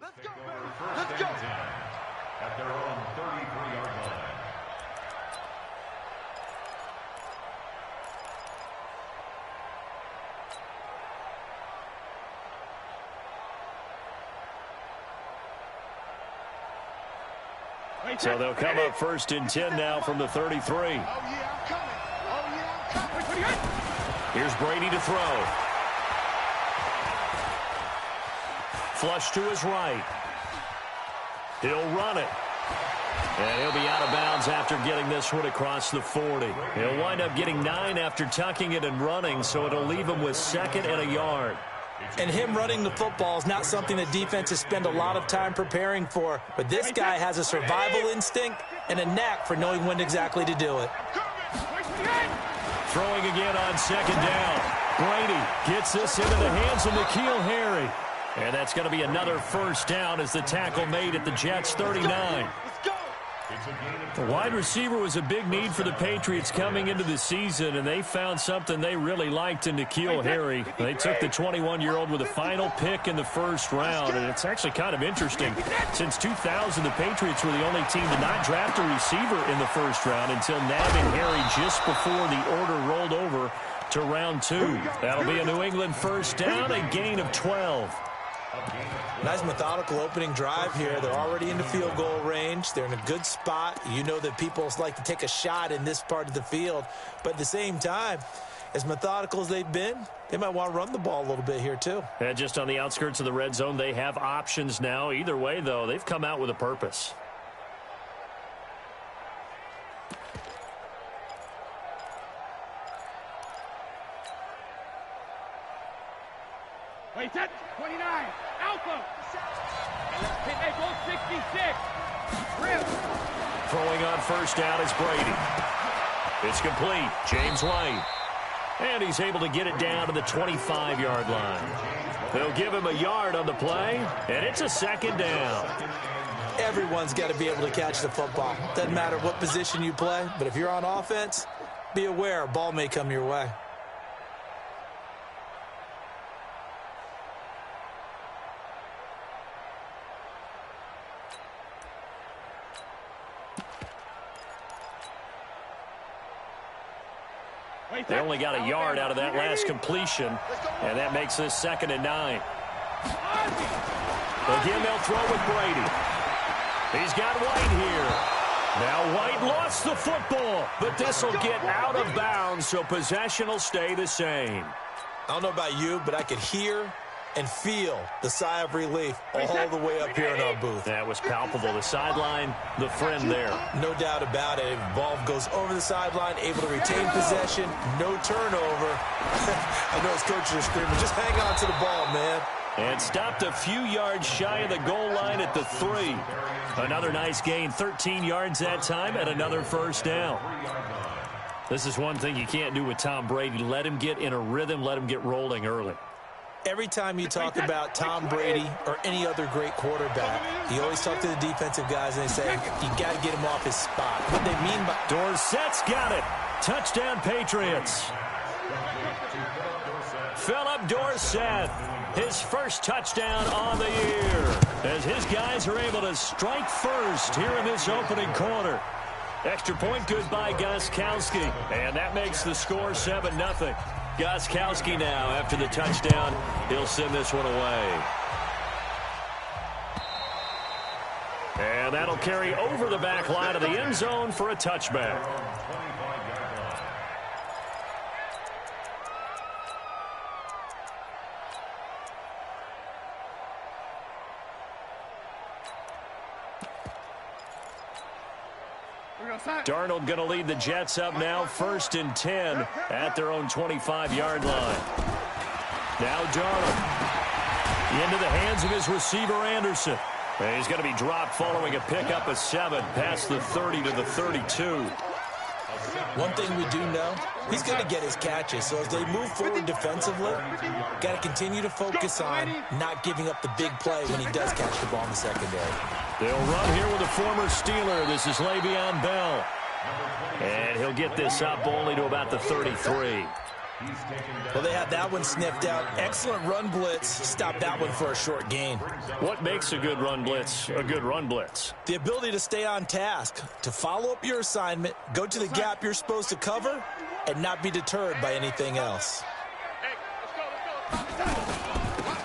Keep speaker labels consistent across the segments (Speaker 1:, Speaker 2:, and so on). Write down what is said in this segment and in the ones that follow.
Speaker 1: Let's go. At their own 33-yard line.
Speaker 2: So they'll come up 1st and 10 now from the 33.
Speaker 3: Oh, yeah, I'm coming. Oh, yeah, I'm coming.
Speaker 2: Here's Brady to throw. Flush to his right. He'll run it. And he'll be out of bounds after getting this one across the 40. He'll wind up getting 9 after tucking it and running, so it'll leave him with 2nd and a yard.
Speaker 4: And him running the football is not something that defenses spend a lot of time preparing for. But this guy has a survival instinct and a knack for knowing when exactly to do it.
Speaker 2: Throwing again on 2nd down. Brady gets this into the hands of N'Keal Harry. And that's going to be another 1st down as the tackle made at the Jets' 39. The wide receiver was a big need for the Patriots coming into the season, and they found something they really liked in N'Keal Harry. They took the 21-year-old with a final pick in the 1st round, and it's actually kind of interesting. Since 2000, the Patriots were the only team to not draft a receiver in the 1st round until nabbing Harry just before the order rolled over to round 2. That'll be a New England 1st down, a gain of 12.
Speaker 4: Nice methodical opening drive here. They're already in the field goal range. They're in a good spot. You know that people like to take a shot in this part of the field. But at the same time, as methodical as they've been, they might want to run the ball a little bit here too.
Speaker 2: And just on the outskirts of the red zone, they have options now. Either way, though, they've come out with a purpose.
Speaker 5: Wait, set. 29. Alpha. And let's pick a goal 66. Rip.
Speaker 2: Throwing on 1st down is Brady. It's complete. James White. And he's able to get it down to the 25-yard line. They'll give him a yard on the play, and it's a 2nd down.
Speaker 4: Everyone's got to be able to catch the football. Doesn't matter what position you play, but if you're on offense, be aware a ball may come your way.
Speaker 2: They only got a yard out of that last completion, and that makes this 2nd and 9. Again, they'll throw with Brady. He's got White here. Now White lost the football, but this will get out of bounds, so possession will stay the same.
Speaker 4: I don't know about you, but I could hear and feel the sigh of relief all the way up here in our booth.
Speaker 2: That was palpable. The sideline, the friend there.
Speaker 4: No doubt about it. Ball goes over the sideline, able to retain possession, no turnover. I know his coaches are screaming, just hang on to the ball, man.
Speaker 2: And stopped a few yards shy of the goal line at the 3. Another nice gain, 13 yards that time, and another 1st down. This is one thing you can't do with Tom Brady. Let him get in a rhythm, let him get rolling early.
Speaker 4: Every time you talk about Tom Brady or any other great quarterback, you always talk to the defensive guys and they say, you got to get him off his spot. What they mean by...
Speaker 2: Dorsett's got it. Touchdown, Patriots. Philip Dorsett, his 1st touchdown on the year, as his guys are able to strike first here in this opening quarter. Extra point good by Gostkowski, and that makes the score 7-0. Gostkowski now, after the touchdown, he'll send this one away. And that'll carry over the back line of the end zone for a touchback. Darnold going to lead the Jets up now, 1st and 10 at their own 25-yard line. Now Darnold into the hands of his receiver, Anderson. And he's going to be dropped following a pickup of 7 past the 30 to the 32.
Speaker 4: One thing we do know, he's going to get his catches. So as they move forward defensively, got to continue to focus on not giving up the big play when he does catch the ball in the secondary.
Speaker 2: They'll run here with a former Steeler. This is Le'Veon Bell. And he'll get this up only to about the 33.
Speaker 4: Well, they had that one sniffed out. Excellent run blitz. Stop that one for a short gain.
Speaker 2: What makes a good run blitz a good run blitz?
Speaker 4: The ability to stay on task, to follow up your assignment, go to the gap you're supposed to cover, and not be deterred by anything else.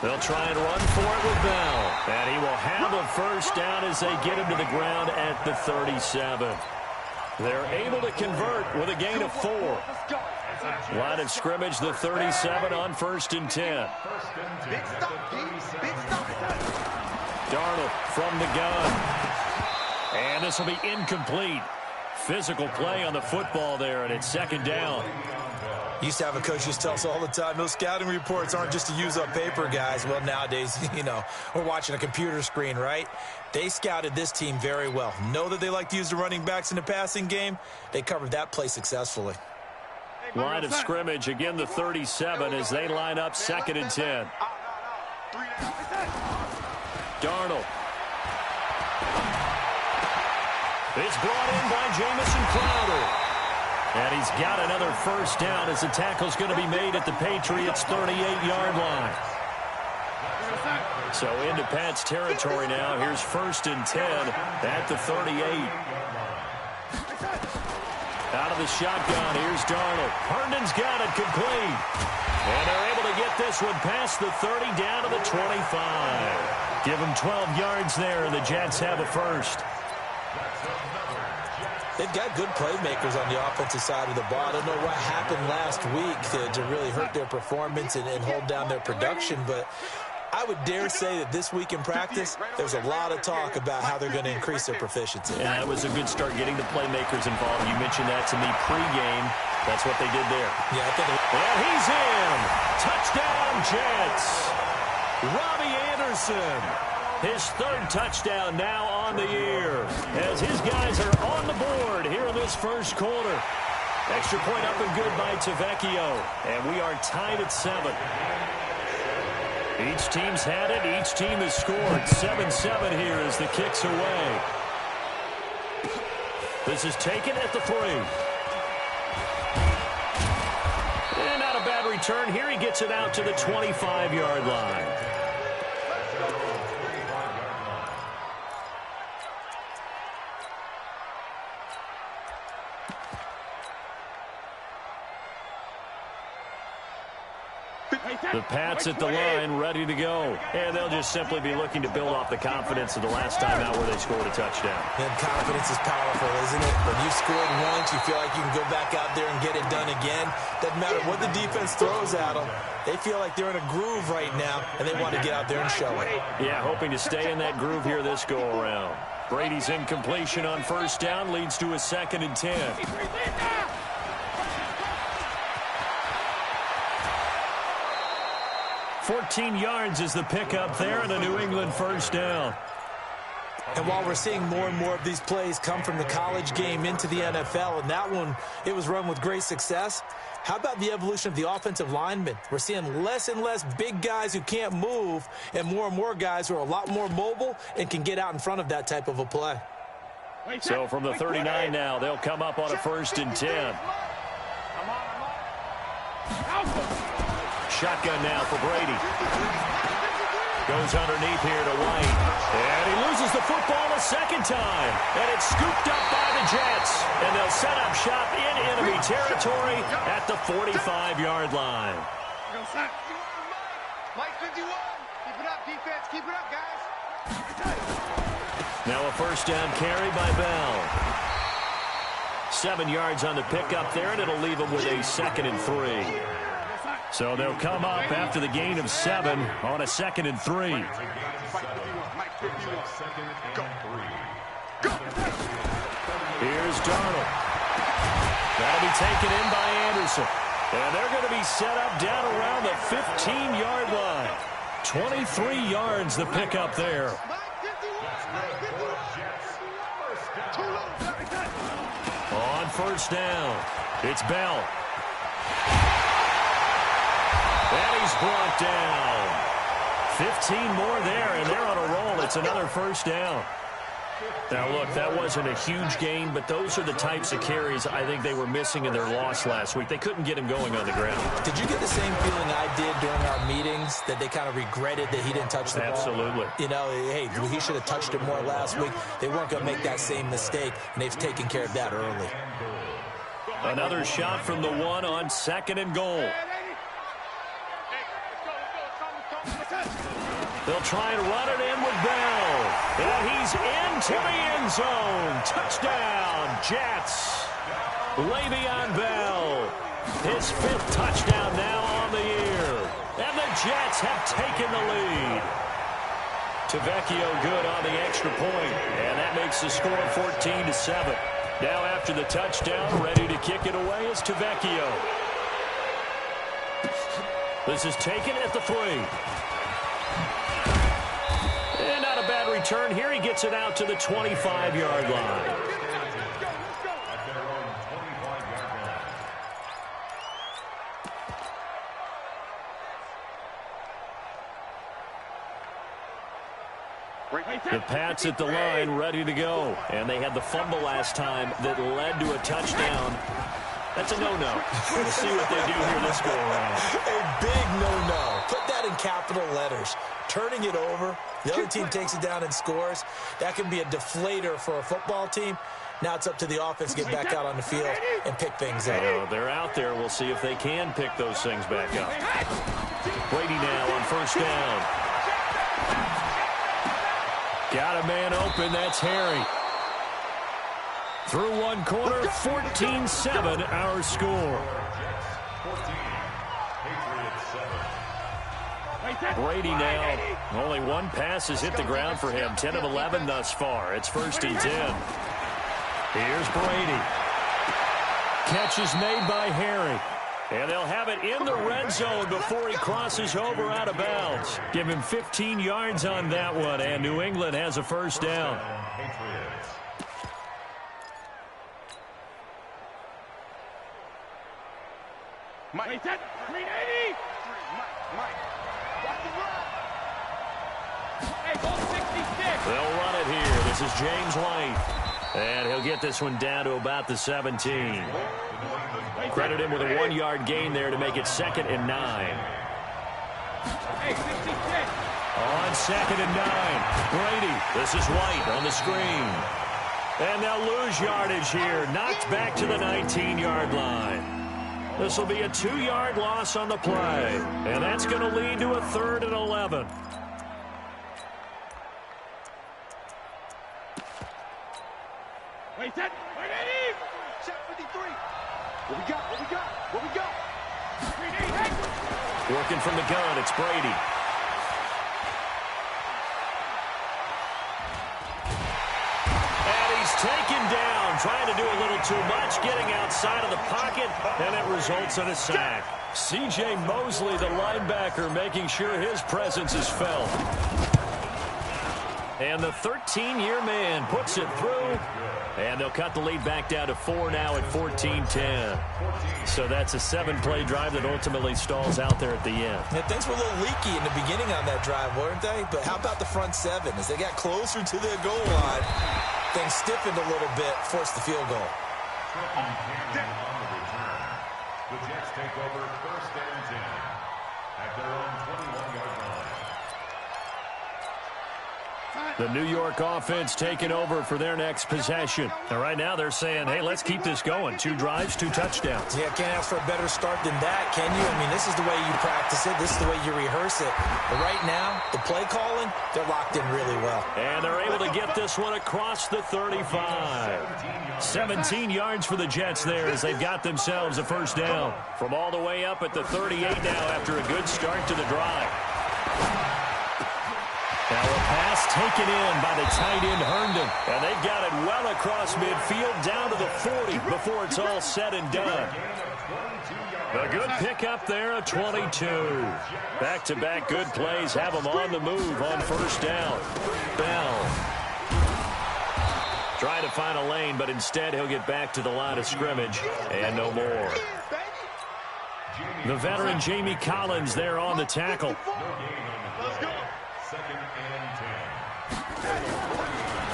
Speaker 2: They'll try and run for it with Bell. And he will have a first down as they get him to the ground at the 37. They're able to convert with a gain of 4. Line of scrimmage, the 37 on 1st and 10. Darnold from the gun. And this will be incomplete. Physical play on the football there, and it's 2nd down.
Speaker 4: Used to have a coach used to tell us all the time, those scouting reports aren't just to use up paper, guys. Well, nowadays, we're watching a computer screen, right? They scouted this team very well. Know that they like to use the running backs in the passing game. They covered that play successfully.
Speaker 2: Line of scrimmage, again the 37 as they line up 2nd and 10. Darnold. It's brought in by Jamison Crowder. And he's got another first down as the tackle's going to be made at the Patriots' 38-yard line. So into Pat's territory now. Here's 1st and 10 at the 38. Out of the shotgun, here's Darnold. Herndon's got it complete. And they're able to get this one past the 30 down to the 25. Give them 12 yards there, and the Jets have a first.
Speaker 4: They've got good playmakers on the offensive side of the ball. I don't know what happened last week to really hurt their performance and hold down their production, but I would dare say that this week in practice, there's a lot of talk about how they're going to increase their proficiency.
Speaker 2: Yeah, it was a good start getting the playmakers involved. You mentioned that to me pregame. That's what they did there.
Speaker 4: Yeah, I think.
Speaker 2: And he's in. Touchdown, Jets. Robbie Anderson. His 3rd touchdown now on the year as his guys are on the board here in this first quarter. Extra point up and good by Tavecchio. And we are tied at 7. Each team's had it. Each team has scored. 7-7 here as the kick's away. This is taken at the 3. And not a bad return here. He gets it out to the 25-yard line. The Pats at the line, ready to go. And they'll just simply be looking to build off the confidence of the last time out where they scored a touchdown.
Speaker 4: And confidence is powerful, isn't it? When you've scored once, you feel like you can go back out there and get it done again. Doesn't matter what the defense throws at them. They feel like they're in a groove right now, and they want to get out there and show it.
Speaker 2: Yeah, hoping to stay in that groove here this go-around. Brady's incompletion on 1st down leads to a 2nd and 10. 14 yards is the pickup there and a New England first down.
Speaker 4: And while we're seeing more and more of these plays come from the college game into the NFL, and that one, it was run with great success, how about the evolution of the offensive linemen? We're seeing less and less big guys who can't move and more guys who are a lot more mobile and can get out in front of that type of a play.
Speaker 2: So from the 39 now, they'll come up on a 1st and 10. Shotgun now for Brady. Goes underneath here to White. And he loses the football a 2nd time. And it's scooped up by the Jets. And they'll set up shop in enemy territory at the 45-yard line.
Speaker 3: Mike 51. Keep it up, defense. Keep it up, guys.
Speaker 2: Now a first down carry by Bell. 7 yards on the pickup there, and it'll leave them with a 2nd and 3. So they'll come up after the gain of 7 on a 2nd and 3. Here's Darnold. That'll be taken in by Anderson. And they're going to be set up down around the 15-yard line. 23 yards the pickup there. On 1st down, it's Bell. And he's brought down. 15 more there, and they're on a roll. It's another first down. Now, look, that wasn't a huge gain, but those are the types of carries I think they were missing in their loss last week. They couldn't get him going on the ground.
Speaker 4: Did you get the same feeling I did during our meetings, that they kind of regretted that he didn't touch the ball?
Speaker 2: Absolutely.
Speaker 4: You know, hey, he should have touched it more last week. They weren't going to make that same mistake, and they've taken care of that early.
Speaker 2: Another shot from the one on 2nd and goal. They'll try and run it in with Bell. And he's into the end zone. Touchdown, Jets. Le'Veon Bell. His 5th touchdown now on the year. And the Jets have taken the lead. Tavecchio good on the extra point. And that makes the score 14-7. Now after the touchdown, ready to kick it away is Tavecchio. This is taken at the 3. And not a bad return here. He gets it out to the 25-yard line. The Pats at the line, ready to go. And they had the fumble last time that led to a touchdown. That's a no-no. We'll see what they do here this go around.
Speaker 4: A big no-no. Put that in capital letters. Turning it over, the other team takes it down and scores. That can be a deflator for a football team. Now it's up to the offense to get back out on the field and pick things up.
Speaker 2: They're out there. We'll see if they can pick those things back up. Brady now on 1st down. Got a man open. That's Harry. Through one corner, 14-7 our score. Brady now, only one pass has hit the ground for him. 10 of 11 thus far. It's 1st and 10. Here's Brady. Catch is made by Harry. And they'll have it in the red zone before he crosses over out of bounds. Give him 15 yards on that one, and New England has a 1st down.
Speaker 5: Mike. 380. Mike. Hey, goal 66.
Speaker 2: They'll run it here. This is James White. And he'll get this one down to about the 17. Credit him with a 1-yard gain there to make it 2nd and 9.
Speaker 5: Hey, 66.
Speaker 2: On 2nd and 9. Brady. This is White on the screen. And they'll lose yardage here. Knocked back to the 19-yard line. This will be a 2-yard loss on the play. And that's going to lead to a 3rd and 11.
Speaker 5: Wait, set. Wait, check 53. What we got?
Speaker 2: Working from the gun, it's Brady. And he's taken down, trying to do a little too much, getting outside of the pocket, and it results in a sack. C.J. Mosley, the linebacker, making sure his presence is felt. And the 13-year man puts it through. And they'll cut the lead back down to 4 now at 14-10. So that's a 7-play drive that ultimately stalls out there at the end.
Speaker 4: Yeah, things were a little leaky in the beginning on that drive, weren't they? But how about the front 7? As they got closer to the goal line, things stiffened a little bit, forced the field goal.
Speaker 1: The Jets take over 1st and 10 at their own 21-yard line.
Speaker 2: The New York offense taking over for their next possession. And right now they're saying, hey, let's keep this going. 2 drives, 2 touchdowns.
Speaker 4: Yeah, can't ask for a better start than that, can you? I mean, this is the way you practice it. This is the way you rehearse it. But right now, the play calling, they're locked in really well.
Speaker 2: And they're able to get this one across the 35. 17 yards for the Jets there as they've got themselves a 1st down. From all the way up at the 38 now after a good start to the drive. Now a pass taken in by the tight end Herndon. And they've got it well across midfield down to the 40 before it's all said and done. A good pickup there, a 22. Back-to-back good plays have them on the move on 1st down. Bell trying to find a lane, but instead he'll get back to the line of scrimmage and no more. The veteran Jamie Collins there on the tackle.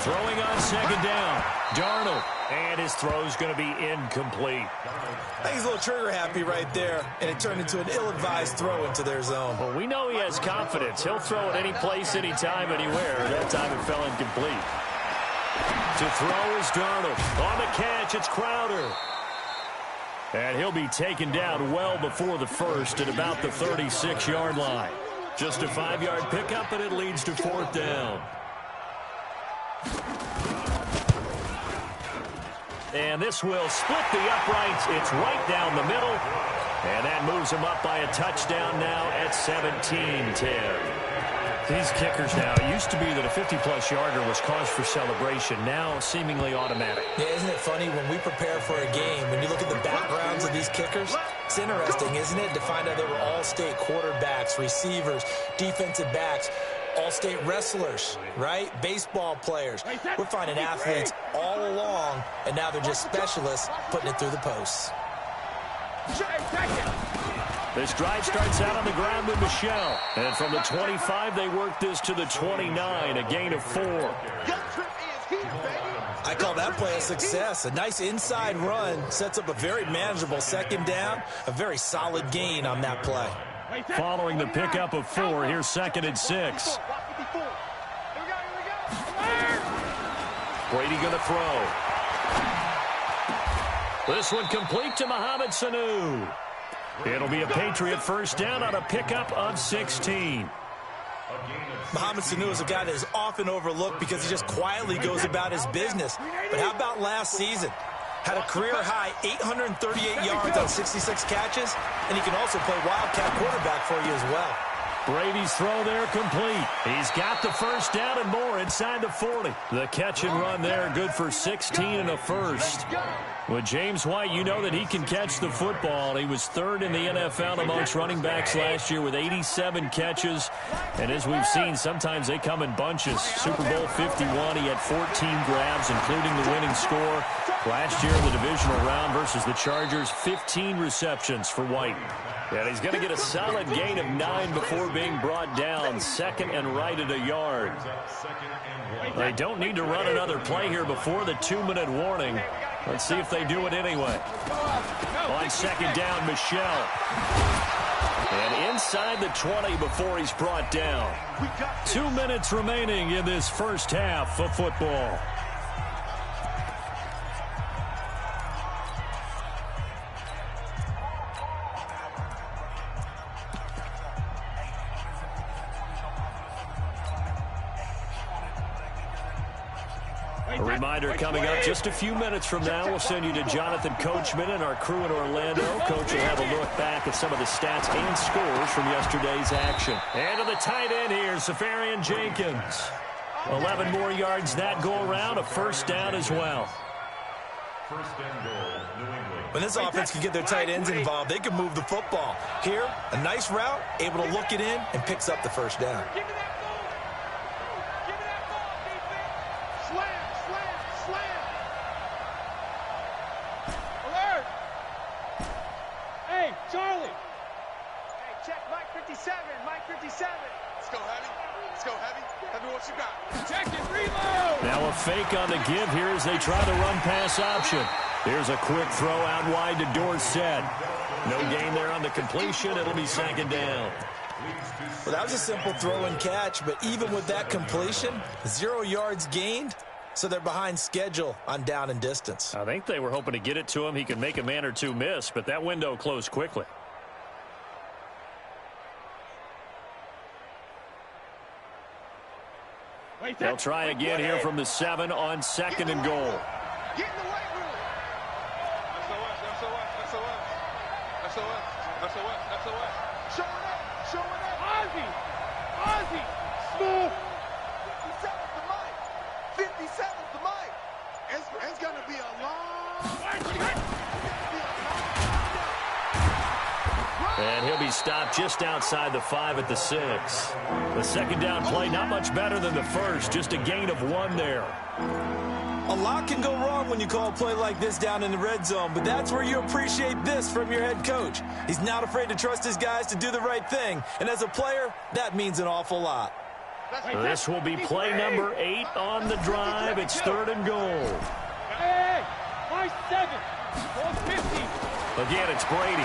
Speaker 2: Throwing on second down, Darnold. And his throw's going to be incomplete.
Speaker 4: I think he's a little trigger happy right there, and it turned into an ill-advised throw into their zone.
Speaker 2: Well, we know he has confidence. He'll throw it any place, anytime, anywhere. That time it fell incomplete. To throw is Darnold. On the catch, it's Crowder. And he'll be taken down well before the first at about the 36-yard line. Just a 5-yard pickup, and it leads to fourth down. And this will split the uprights. It's right down the middle. And that moves him up by a touchdown now at 17-10. These kickers now, it used to be that a 50-plus yarder was cause for celebration. Now seemingly automatic.
Speaker 4: Yeah, isn't it funny when we prepare for a game, when you look at the backgrounds of these kickers, it's interesting, isn't it, to find out they were all-state quarterbacks, receivers, defensive backs, all-state wrestlers, right? Baseball players. We're finding athletes all along, and now they're just specialists putting it through the posts.
Speaker 2: This drive starts out on the ground with Michelle. And from the 25, they work this to the 29, a gain of 4.
Speaker 4: I call that play a success. A nice inside run sets up a very manageable second down, a very solid gain on that play.
Speaker 2: Following the pickup of 4, here's 2nd and 6. Brady going to throw. This one complete to Mohamed Sanu. It'll be a Patriot first down on a pickup of 16.
Speaker 4: Mohamed Sanu is a guy that is often overlooked because he just quietly goes about his business. But how about last season? Had a career-high 838 yards on 66 catches, and he can also play wildcat quarterback for you as well.
Speaker 2: Brady's throw there complete. He's got the first down and more inside the 40. The catch and run there, good for 16 and a first. With James White, you know that he can catch the football. He was 3rd in the NFL amongst running backs last year with 87 catches. And as we've seen, sometimes they come in bunches. Super Bowl 51, he had 14 grabs, including the winning score. Last year in the divisional round versus the Chargers, 15 receptions for White. And he's going to get a solid gain of 9 before being brought down. 2nd and right at a yard. They don't need to run another play here before the 2-minute warning. Let's see if they do it anyway. On 2nd down, Michelle. And inside the 20 before he's brought down. 2 minutes remaining in this first half of football. A reminder coming up just a few minutes from now. We'll send you to Jonathan Coachman and our crew in Orlando. Coach will have a look back at some of the stats and scores from yesterday's action. And to the tight end here, Safarian Jenkins. 11 more yards that go around, a first down as well.
Speaker 1: First and goal, New England.
Speaker 4: When this offense can get their tight ends involved, they can move the football. Here, a nice route, able to look it in, and picks up the first down.
Speaker 3: Charlie. Hey, check Mike 57. Mike 57. Let's go heavy. Let's go heavy. Tell me what you got. Check it. Reload.
Speaker 2: Now a fake on the give here as they try the run-pass option. Here's a quick throw out wide to Dorsett. No gain there on the completion. It'll be 2nd down.
Speaker 4: Well, that was a simple throw and catch, but even with that completion, 0 yards gained, so they're behind schedule on down and distance.
Speaker 2: I think they were hoping to get it to him. He could make a man or two miss, but that window closed quickly. They'll try again here from the 7 on 2nd and goal.
Speaker 3: Get in the weight room. SOS. Showing up. Ozzy. Smooth. 57's the mic. 57's the mic. It's going to be a long...
Speaker 2: And he'll be stopped just outside the 5 at the 6. The 2nd down play, not much better than the first, just a gain of 1 there.
Speaker 4: A lot can go wrong when you call a play like this down in the red zone, but that's where you appreciate this from your head coach. He's not afraid to trust his guys to do the right thing, and as a player, that means an awful lot.
Speaker 2: This will be play number 8 on the drive. It's 3rd and goal.
Speaker 5: Hey, my 7. Ball 50.
Speaker 2: Again, it's Brady.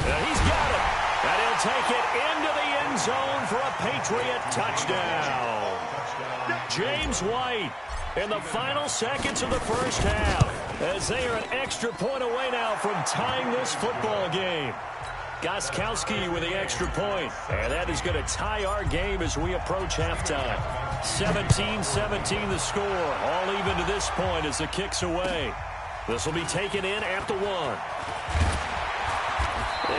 Speaker 2: He's got it. And he'll take it into the end zone for a Patriot touchdown. James White in the final seconds of the first half, as they are an extra point away now from tying this football game. Gostkowski with the extra point, and that is going to tie our game as we approach halftime. 17-17 the score, all even to this point as the kick's away. This will be taken in at the 1.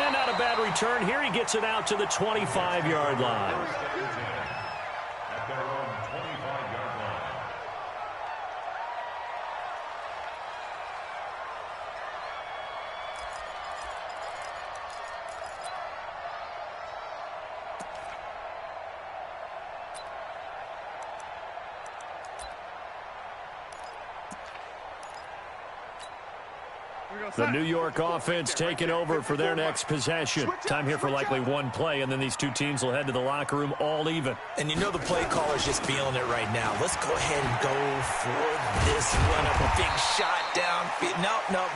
Speaker 2: And not a bad return here. He gets it out to the 25-yard line.
Speaker 1: At their own 25-yard line.
Speaker 2: The New York offense taking over for their next possession. Time here for likely one play, and then these two teams will head to the locker room all even.
Speaker 4: And you know the play caller's just feeling it right now. Let's go ahead and go for this one. A big shot down.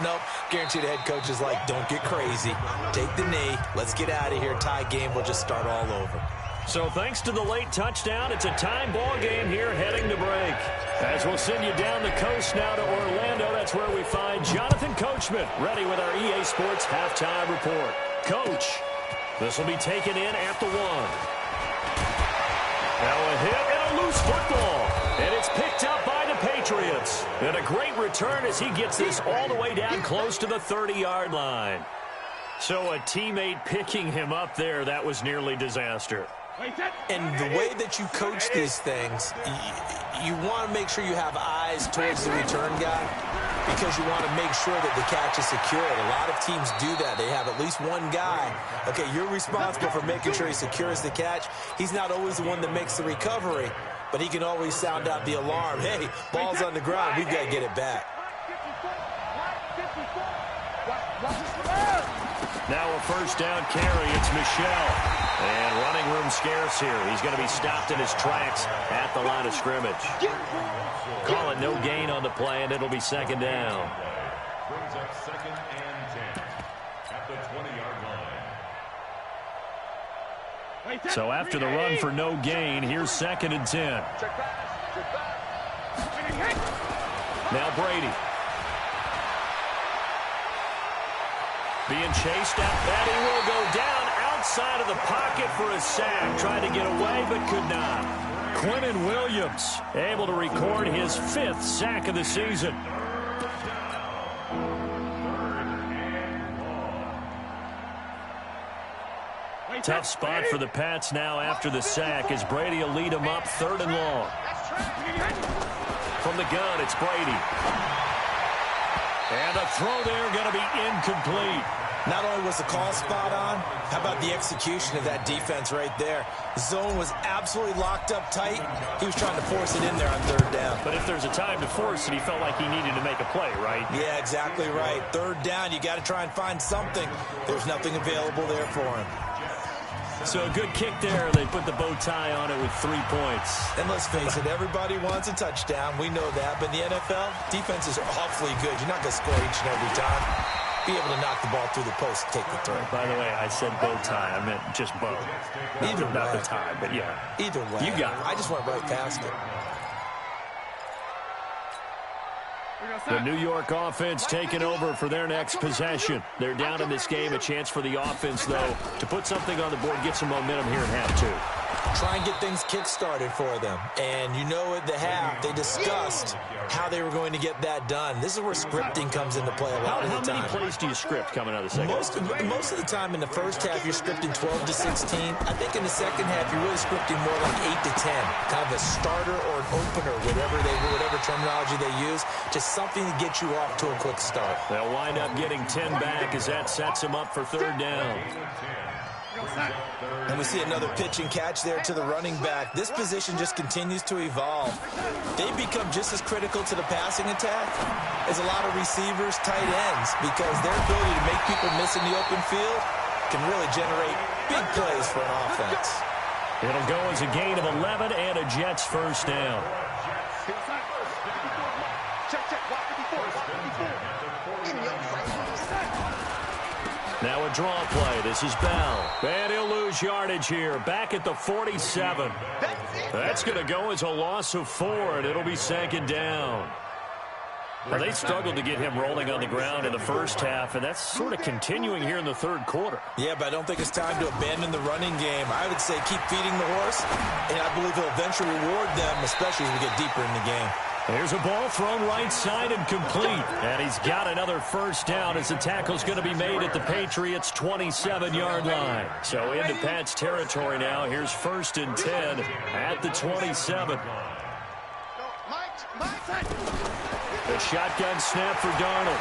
Speaker 4: Nope. Guaranteed the head coach is like, don't get crazy. Take the knee. Let's get out of here. Tie game. We'll just start all over.
Speaker 2: So thanks to the late touchdown, it's a time ball game here heading to break. As we'll send you down the coast now to Orlando, that's where we find Jonathan Coachman ready with our EA Sports halftime report. Coach, this will be taken in at the 1. Now a hit and a loose football. And it's picked up by the Patriots. And a great return as he gets this all the way down close to the 30-yard line. So a teammate picking him up there, that was nearly disaster.
Speaker 4: And the way that you coach these things, you want to make sure you have eyes towards the return guy because you want to make sure that the catch is secured. A lot of teams do that. They have at least one guy. Okay, you're responsible for making sure he secures the catch. He's not always the one that makes the recovery, but he can always sound out the alarm. Hey, ball's on the ground. We've got to get it back.
Speaker 2: Now a first down carry. It's Michel. And running room scarce here. He's going to be stopped in his tracks at the line of scrimmage. Call it no gain on the play, and it'll be 2nd down.
Speaker 1: Brings up 2nd and 10 at the 20-yard line.
Speaker 2: So after the run for no gain, here's 2nd and 10. Now Brady. Being chased out, and he will go down outside of the pocket for a sack. Tried to get away, but could not. Quinnen Williams able to record his 5th sack of the season. Tough spot for the Pats now after the sack as Brady will lead them up 3rd and long. From the gun, it's Brady. And a throw there going to be incomplete.
Speaker 4: Not only was the call spot on, how about the execution of that defense right there? The zone was absolutely locked up tight. He was trying to force it in there on 3rd down.
Speaker 2: But if there's a time to force it, he felt like he needed to make a play, right?
Speaker 4: Yeah, exactly right. 3rd down, you got to try and find something. There's nothing available there for him.
Speaker 2: So a good kick there. They put the bow tie on it with 3 points.
Speaker 4: And let's face it, everybody wants a touchdown. We know that. But in the NFL, defenses are awfully good. You're not going to score each and every time. Be able to knock the ball through the post and take the throw.
Speaker 2: By the way, I said bow tie. I meant just bow.
Speaker 4: Either way.
Speaker 2: Not the tie, but yeah.
Speaker 4: Either way.
Speaker 2: You got it.
Speaker 4: I just went right past it.
Speaker 2: The New York offense taking over for their next possession. They're down in this game. A chance for the offense, though, to put something on the board, get some momentum here in half 2.
Speaker 4: Try and get things kick-started for them. And you know at the half, they discussed how they were going to get that done. This is where scripting comes into play a lot of the time.
Speaker 2: How many plays do you script coming out of the second half?
Speaker 4: Most of the time in the first half, you're scripting 12 to 16. I think in the second half, you're really scripting more like 8 to 10. Kind of a starter or an opener, whatever terminology they use. Just something to get you off to a quick start.
Speaker 2: They'll wind up getting 10 back as that sets them up for 3rd down.
Speaker 4: And we see another pitch and catch there to the running back. This position just continues to evolve. They become just as critical to the passing attack as a lot of receivers, tight ends, because their ability to make people miss in the open field can really generate big plays for an offense.
Speaker 2: It'll go as a gain of 11 and a Jets first down. Now a draw play. This is Bell. And he'll lose yardage here. Back at the 47. That's going to go as a loss of 4, and it'll be second down. Well, they struggled to get him rolling on the ground in the first half, and that's sort of continuing here in the third quarter.
Speaker 4: Yeah, but I don't think it's time to abandon the running game. I would say keep feeding the horse, and I believe he'll eventually reward them, especially as we get deeper in the game.
Speaker 2: Here's a ball thrown right side and complete. And he's got another first down as the tackle's going to be made at the Patriots' 27-yard line. So into Pat's territory now. Here's 1st and 10 at the 27. The shotgun snap for Darnold.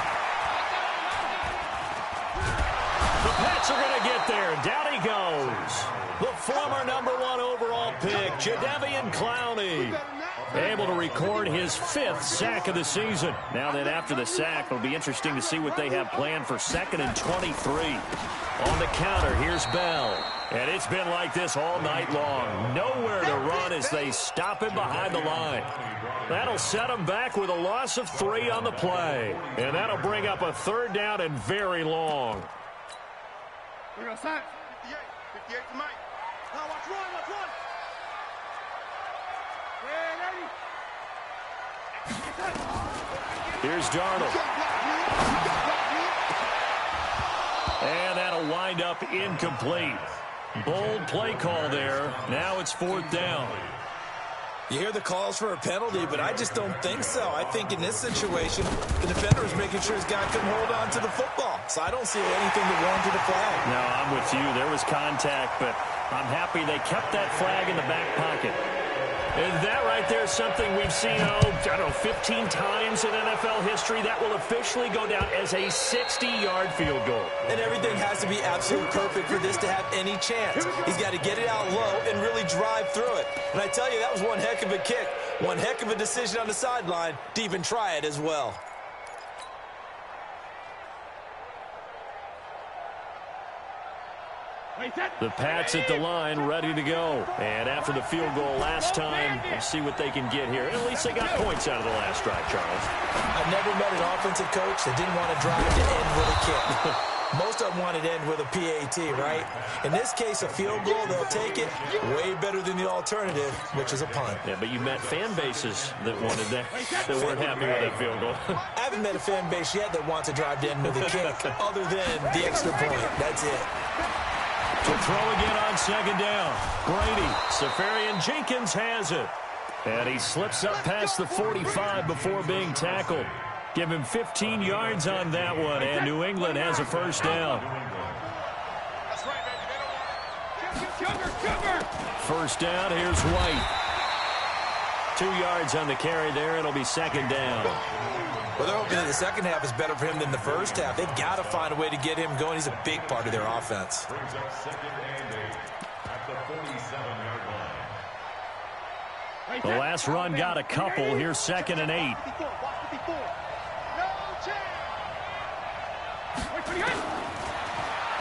Speaker 2: The Pats are going to get there. Down he goes. The former #1 overall pick, Jadeveon Clowney, able to record his 5th sack of the season. Now then, after the sack, it'll be interesting to see what they have planned for 2nd and 23. On the counter, here's Bell. And it's been like this all night long. Nowhere to run as they stop him behind the line. That'll set him back with a loss of 3 on the play. And that'll bring up a 3rd down and very long.
Speaker 3: We're going to sign. 58 to Mike. Now watch run, watch run.
Speaker 2: Here's Darnold. And that'll wind up incomplete. Bold play call there. Now it's 4th down.
Speaker 4: You hear the calls for a penalty, but I just don't think so. I think in this situation, the defender is making sure his guy couldn't hold on to the football. So I don't see anything to warrant a flag.
Speaker 2: No, I'm with you. There was contact, but I'm happy they kept that flag in the back pocket. And that right there is something we've seen, 15 times in NFL history. That will officially go down as a 60-yard field goal.
Speaker 4: And everything has to be absolutely perfect for this to have any chance. He's got to get it out low and really drive through it. And I tell you, that was one heck of a kick. One heck of a decision on the sideline to even try it as well.
Speaker 2: The Pats at the line, ready to go. And after the field goal last time, we'll see what they can get here. At least they got points out of the last drive, Charles.
Speaker 4: I've never met an offensive coach that didn't want to drive to end with a kick. Most of them wanted to end with a PAT, right? In this case, a field goal, they'll take it way better than the alternative, which is a punt.
Speaker 2: Yeah, but you met fan bases that wanted that weren't happy with that field goal.
Speaker 4: I haven't met a fan base yet that wants to drive to end with a kick, other than the extra point. That's it.
Speaker 2: To throw again on 2nd down. Brady, Safarian-Jenkins has it. And he slips up past the 45 before being tackled. Give him 15 yards on that one, and New England has a first down.
Speaker 3: That's right, baby. They don't want
Speaker 2: First down, here's White. 2 yards on the carry there. It'll be 2nd down.
Speaker 4: Well, they're hoping that the second half is better for him than the first half. They've got to find a way to get him going. He's a big part of their offense.
Speaker 1: Brings up 2nd and 8 at the 47-yard line.
Speaker 2: The last run got a couple. Here's 2nd and 8.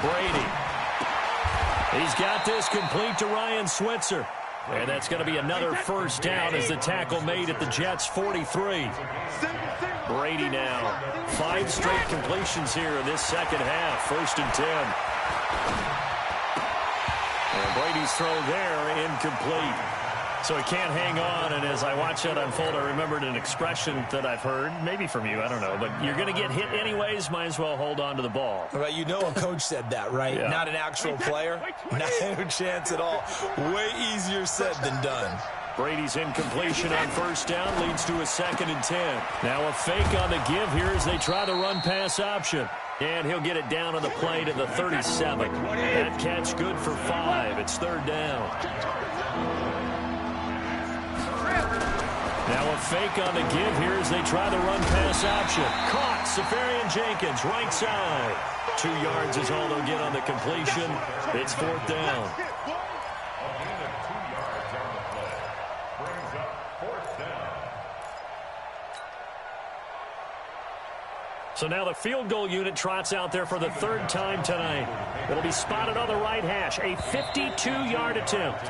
Speaker 2: Brady. He's got this complete to Ryan Switzer. And that's going to be another first down as the tackle made at the Jets' 43. Brady now. 5 straight completions here in this second half. 1st and 10. And Brady's throw there incomplete. So he can't hang on, and as I watch that unfold, I remembered an expression that I've heard, maybe from you, I don't know, but you're going to get hit anyways, might as well hold on to the ball.
Speaker 4: Right, you know a coach said that, right?
Speaker 2: Yeah.
Speaker 4: Not an actual player. No chance at all. Way easier said than done.
Speaker 2: Brady's incompletion on first down leads to a 2nd and 10. Now a fake on the give here as they try the run-pass option. And he'll get it down on the play to the 37. That catch good for 5. It's 3rd down. Now a fake on the give here as they try the run-pass option. Caught, Safarian-Jenkins, right side. 2 yards is all they'll get on the completion. It's 4th down.
Speaker 1: A gain of 2 yards on the play. Brings up 4th down.
Speaker 2: So now the field goal unit trots out there for the third time tonight. It'll be spotted on the right hash, a 52-yard attempt.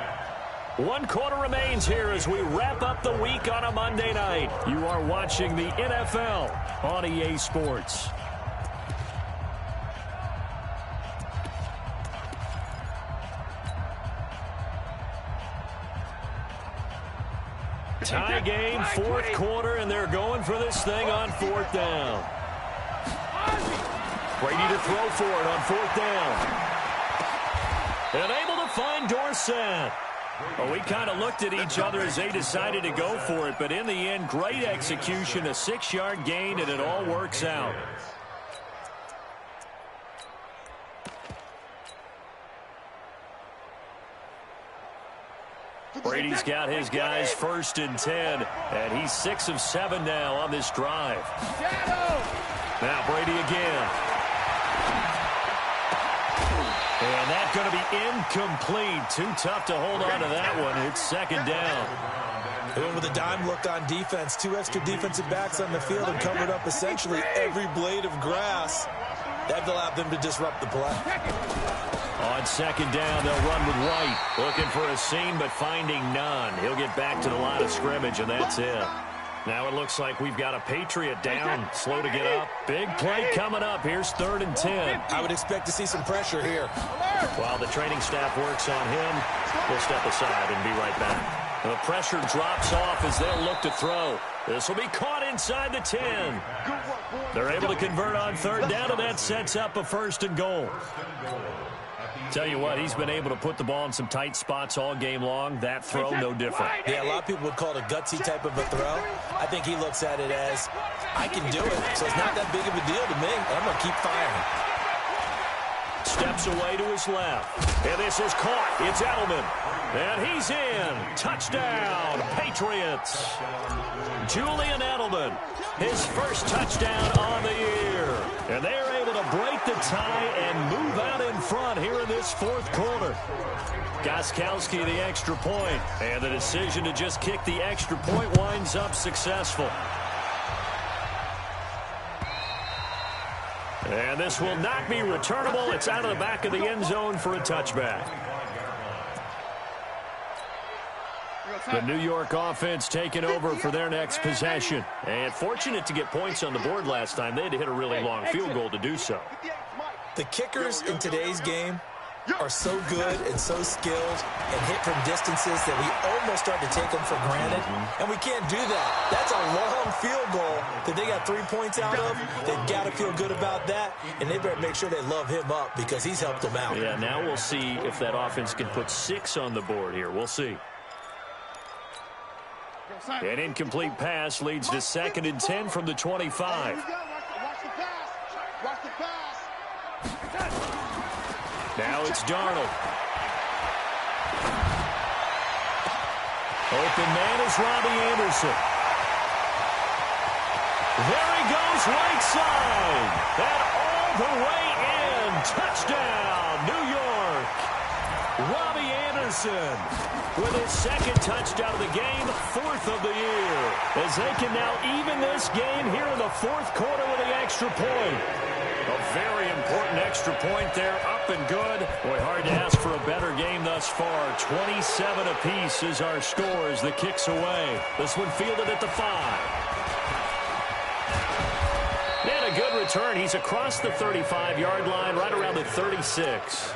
Speaker 2: 1 quarter remains here as we wrap up the week on a Monday night. You are watching the NFL on EA Sports. Tie game, fourth quarter, and they're going for this thing on fourth down. Brady to throw for it on fourth down. And able to find Dorsett. Well, we kind of looked at each other as they decided to go for it, but in the end, great execution, a 6-yard gain, and it all works out. Brady's got his guys 1st and 10, and he's 6 of 7 now on this drive. Now Brady again. And that's going to be incomplete. Too tough to hold on to that one. It's 2nd down.
Speaker 4: They went with a dime look on defense. 2 extra defensive backs on the field and covered up essentially every blade of grass. That allowed them to disrupt the play.
Speaker 2: On 2nd down, they'll run with White. Looking for a seam, but finding none. He'll get back to the line of scrimmage, and that's it. Now it looks like we've got a Patriot down. Slow to get up. Big play coming up. Here's 3rd and 10.
Speaker 4: I would expect to see some pressure here.
Speaker 2: While the training staff works on him, we'll step aside and be right back. And the pressure drops off as they'll look to throw. This will be caught inside the 10. They're able to convert on 3rd down, and that sets up a 1st and goal. Tell you what, he's been able to put the ball in some tight spots all game long. That throw, no different.
Speaker 4: Yeah, a lot of people would call it a gutsy type of a throw. I think he looks at it as, I can do it, so it's not that big of a deal to me. I'm going to keep firing.
Speaker 2: Steps away to his left. And this is caught. It's Edelman. And he's in. Touchdown, Patriots. Julian Edelman, his 1st touchdown on the year. And they're able to break the tie and move out in front here in this 4th quarter. Gostkowski the extra point. And the decision to just kick the extra point winds up successful. And this will not be returnable. It's out of the back of the end zone for a touchback. The New York offense taking over for their next possession. And fortunate to get points on the board last time. They had to hit a really long field goal to do so.
Speaker 4: The kickers in today's game are so good and so skilled and hit from distances that we almost start to take them for granted. And we can't do that. That's a long field goal that they got 3 points out of. They've got to feel good about that, and they better make sure they love him up because he's helped them out.
Speaker 2: Yeah, now we'll see if that offense can put 6 on the board here. We'll see. An incomplete pass leads to 2nd and 10 from the 25.
Speaker 3: Watch the pass. Watch the pass.
Speaker 2: Now it's Darnold. Open man is Robbie Anderson. There he goes, right side. And all the way in. Touchdown, New York. Robbie Anderson with his 2nd touchdown of the game, 4th of the year. As they can now even this game here in the 4th quarter with the extra point. A very important extra point there, up and good. Boy, hard to ask for a better game thus far. 27 apiece is our scores. The kick's away. This one fielded at the 5. And a good return. He's across the 35-yard line, right around the 36.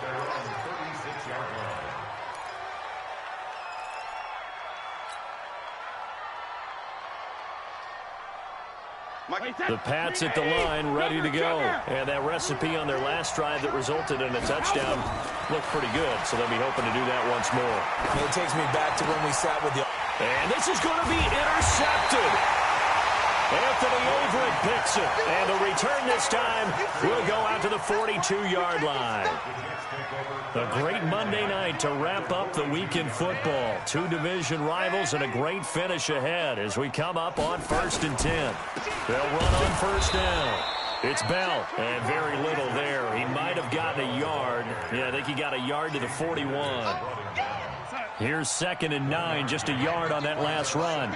Speaker 2: The Pats at the line, ready to go. And that recipe on their last drive that resulted in a touchdown looked pretty good, so they'll be hoping to do that once more.
Speaker 4: It takes me back to when we sat with the...
Speaker 2: And this is going to be intercepted. Anthony Averett picks it. And the return this time will go out to the 42-yard line. A great Monday night to wrap up the week in football. 2 division rivals and a great finish ahead as we come up on 1st and 10. They'll run on 1st down. It's Bell, and very little there. He might have gotten a yard. Yeah, I think he got a yard to the 41. Here's 2nd and 9, just a yard on that last run.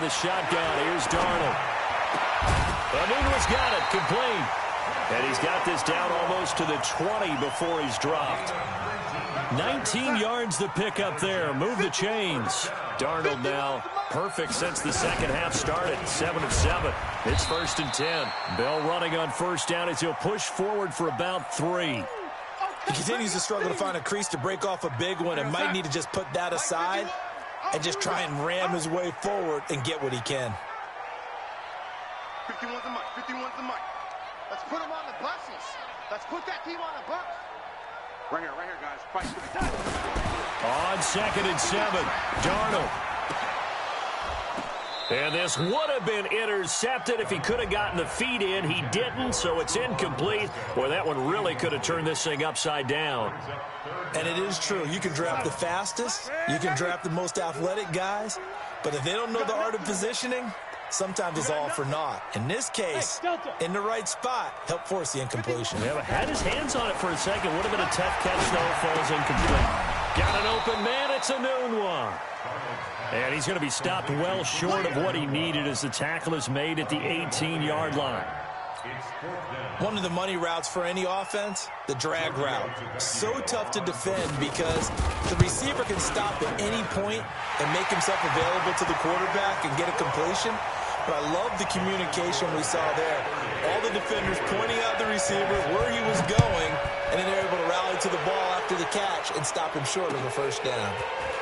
Speaker 2: the shotgun. Here's Darnold. Anunu's got it, complete. And he's got this down almost to the 20 before he's dropped. 19 yards to pick up there. Move the chains. Darnold now perfect since the second half started. 7 of 7. It's 1st and 10. Bell running on first down as he'll push forward for about 3.
Speaker 4: He continues to struggle to find a crease to break off a big one and might need to just put that aside and just try and ram his way forward and get what he can.
Speaker 3: 51's the mic. 51's the mic. Let's put him on the buses. Let's put that team on the bus. Right here, guys. Fight.
Speaker 2: On 2nd and 7, Darnold. And this would have been intercepted if he could have gotten the feet in. He didn't, so it's incomplete. Boy, that one really could have turned this thing upside down.
Speaker 4: And it is true. You can draft the fastest. You can draft the most athletic guys. But if they don't know the art of positioning, sometimes it's all for naught. In this case, in the right spot, help force the incompletion.
Speaker 2: Yeah, but had his hands on it for a second. Would have been a tough catch, though. Falls incomplete. Got an open man. It's a noon one. And he's going to be stopped well short of what he needed as the tackle is made at the 18-yard line.
Speaker 4: One of the money routes for any offense, the drag route. So tough to defend because the receiver can stop at any point and make himself available to the quarterback and get a completion. But I love the communication we saw there. All the defenders pointing out the receiver, where he was going, and then they're able to rally to the ball after the catch and stop him short of a first down.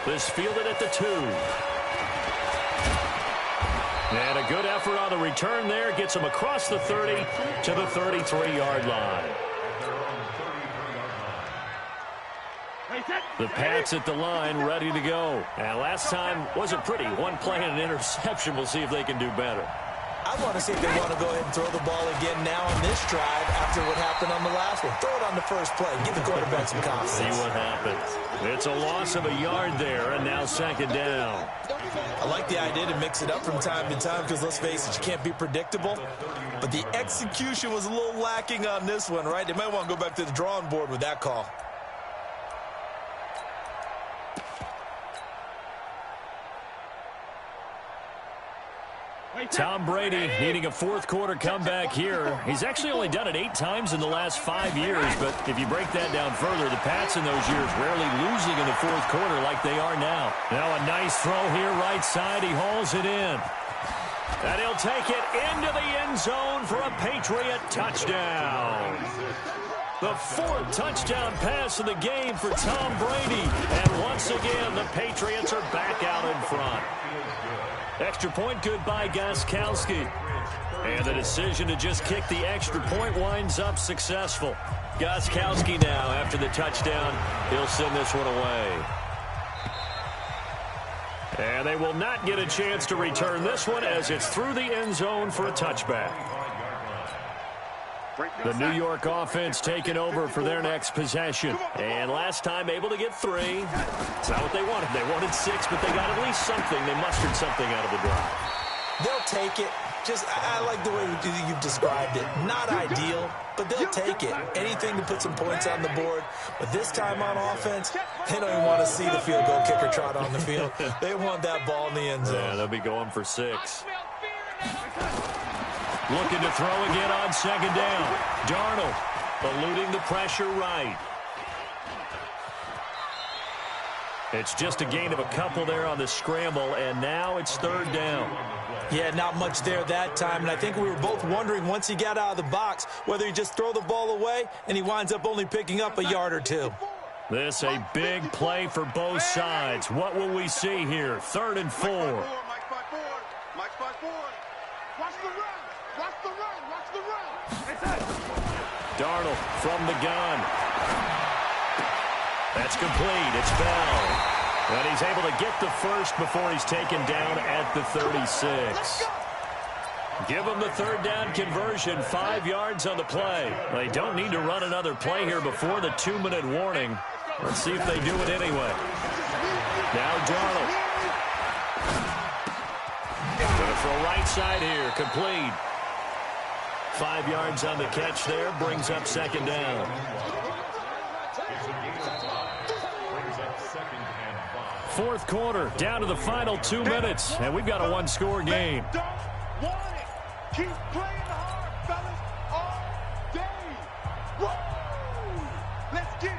Speaker 2: This fielded at the 2. And a good effort on the return there. Gets him across the 30 to the 33-yard line. The Pats at the line, ready to go. And last time wasn't pretty. One play and an interception. We'll see if they can do better.
Speaker 4: I want to see if they want to go ahead and throw the ball again now on this drive after what happened on the last one. Throw it on the first play. Give the quarterback some confidence.
Speaker 2: See what happens. It's a loss of a yard there, and now 2nd down.
Speaker 4: I like the idea to mix it up from time to time because, let's face it, you can't be predictable. But the execution was a little lacking on this one, right? They might want to go back to the drawing board with that call.
Speaker 2: Tom Brady needing a fourth-quarter comeback here. He's actually only done it 8 times in the last 5 years, but if you break that down further, the Pats in those years rarely losing in the fourth quarter like they are now. Now a nice throw here, right side. He hauls it in. And he'll take it into the end zone for a Patriot touchdown. The 4th touchdown pass of the game for Tom Brady. And once again, the Patriots are back out in front. Extra point good by Gostkowski. And the decision to just kick the extra point winds up successful. Gostkowski now, after the touchdown, he'll send this one away. And they will not get a chance to return this one as it's through the end zone for a touchback. The New York offense taking over for their next possession. And last time able to get 3. It's not what they wanted. They wanted 6, but they got at least something. They mustered something out of the drive.
Speaker 4: They'll take it. I like the way you've described it. Not ideal, but they'll take it. Anything to put some points on the board. But this time on offense, they don't even want to see the field goal kicker trot on the field. They want that ball in the end zone.
Speaker 2: Yeah, they'll be going for 6. Looking to throw again on 2nd down. Darnold eluding the pressure right. It's just a gain of a couple there on the scramble, and now it's 3rd down.
Speaker 4: Yeah, not much there that time, and I think we were both wondering once he got out of the box whether he just throw the ball away, and he winds up only picking up a yard or 2.
Speaker 2: This a big play for both sides. What will we see here? 3rd and 4.
Speaker 3: Mike 5-4. Watch the run. Watch the run. Watch the run.
Speaker 2: Darnold from the gun. That's complete. It's Bell. And he's able to get the first before he's taken down at the 36. Give him the 3rd down conversion. 5 yards on the play. They don't need to run another play here before the 2-minute warning. Let's see if they do it anyway. Now Darnold. Going to throw right side here. Complete. 5 yards on the catch there. Brings up 2nd down. fourth quarter, down to the final 2 minutes, and we've got a one-score game.
Speaker 3: Don't want it. Keep playing hard, fellas, all day. Woo! Let's get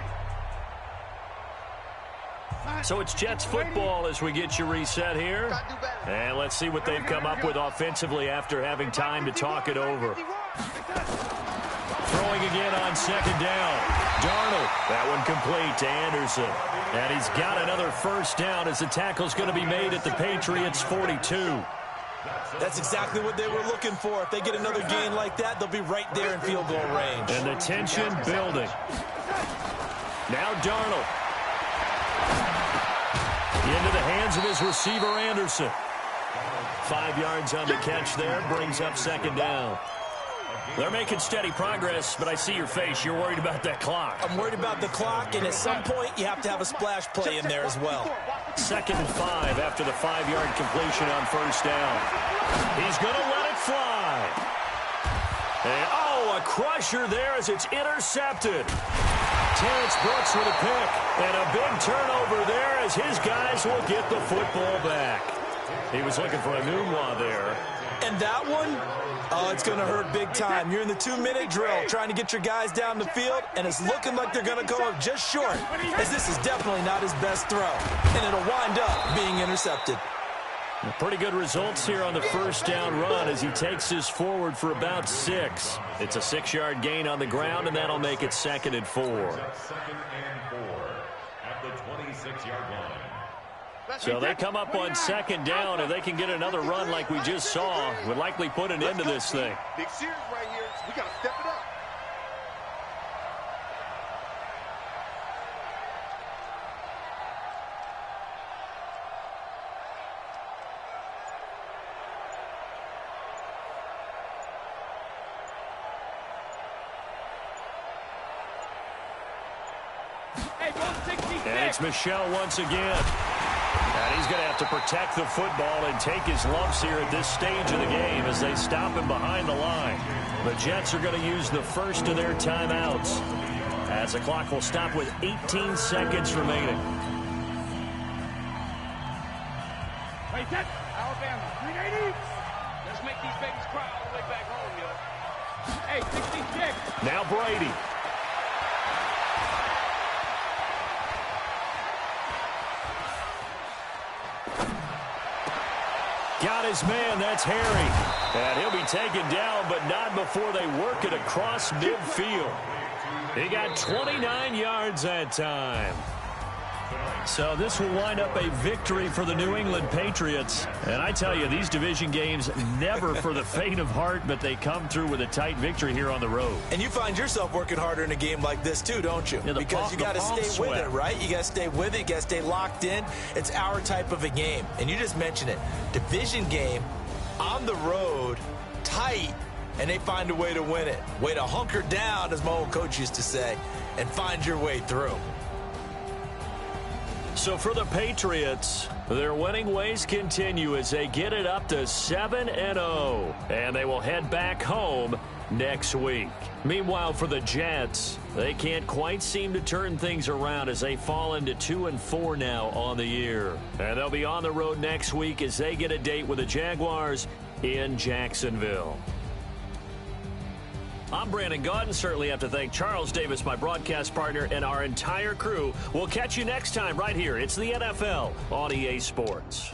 Speaker 3: it.
Speaker 2: So it's Jets football as we get you reset here. And let's see what they've come up with offensively after having time to talk it over. Throwing again on second down. Darnold, that one complete to Anderson. And he's got another first down as the tackle's going to be made at the Patriots' 42.
Speaker 4: That's exactly what they were looking for. If they get another gain like that, they'll be right there in field goal range.
Speaker 2: And the tension building. Now Darnold. Into the hands of his receiver, Anderson. 5 yards on the catch there, brings up second down. They're making steady progress, but I see your face. You're worried about that clock.
Speaker 4: I'm worried about the clock, and at some point, you have to have a splash play in there as well.
Speaker 2: 2nd and 5 after the 5-yard completion on first down. He's going to let it fly. And, oh, a crusher there as it's intercepted. Terrence Brooks with a pick. And a big turnover there as his guys will get the football back. He was looking for a Nunwa there.
Speaker 4: And that one, oh, it's going to hurt big time. You're in the 2-minute drill trying to get your guys down the field, and it's looking like they're going to go up just short, as this is definitely not his best throw. And it'll wind up being intercepted.
Speaker 2: Pretty good results here on the first down run as he takes this forward for about 6. It's a 6-yard gain on the ground, and that'll make it 2nd and 4.
Speaker 1: 2nd and 4 at the 26-yard line.
Speaker 2: So they come up on second down, and they can get another run like we just saw. Would likely put an end to this thing.
Speaker 3: Big series right here. We got to step it up.
Speaker 2: And it's Michel once again. And he's going to have to protect the football and take his lumps here at this stage of the game as they stop him behind the line. The Jets are going to use the first of their timeouts as the clock will stop with 18 seconds remaining.
Speaker 5: Wait, set. Alabama, 380. Let's make these babies cry all the way back home, yo. Hey, 66.
Speaker 2: Now Brady. Got his man, that's Harry. And he'll be taken down, but not before they work it across midfield. He got 29 yards that time. So this will wind up a victory for the New England Patriots. And I tell you, these division games never for the faint of heart, but they come through with a tight victory here on the road.
Speaker 4: And you find yourself working harder in a game like this too, don't you?
Speaker 2: Yeah,
Speaker 4: because you got to stay with it, right? You got to stay with it. You got to stay locked in. It's our type of a game. And you just mentioned it. Division game, on the road, tight, and they find a way to win it. Way to hunker down, as my old coach used to say, and find your way through.
Speaker 2: So for the Patriots, their winning ways continue as they get it up to 7-0. And they will head back home next week. Meanwhile, for the Jets, they can't quite seem to turn things around as they fall into 2-4 now on the year. And they'll be on the road next week as they get a date with the Jaguars in Jacksonville. I'm Brandon Gaudin. Certainly have to thank Charles Davis, my broadcast partner, and our entire crew. We'll catch you next time right here. It's the NFL on EA Sports.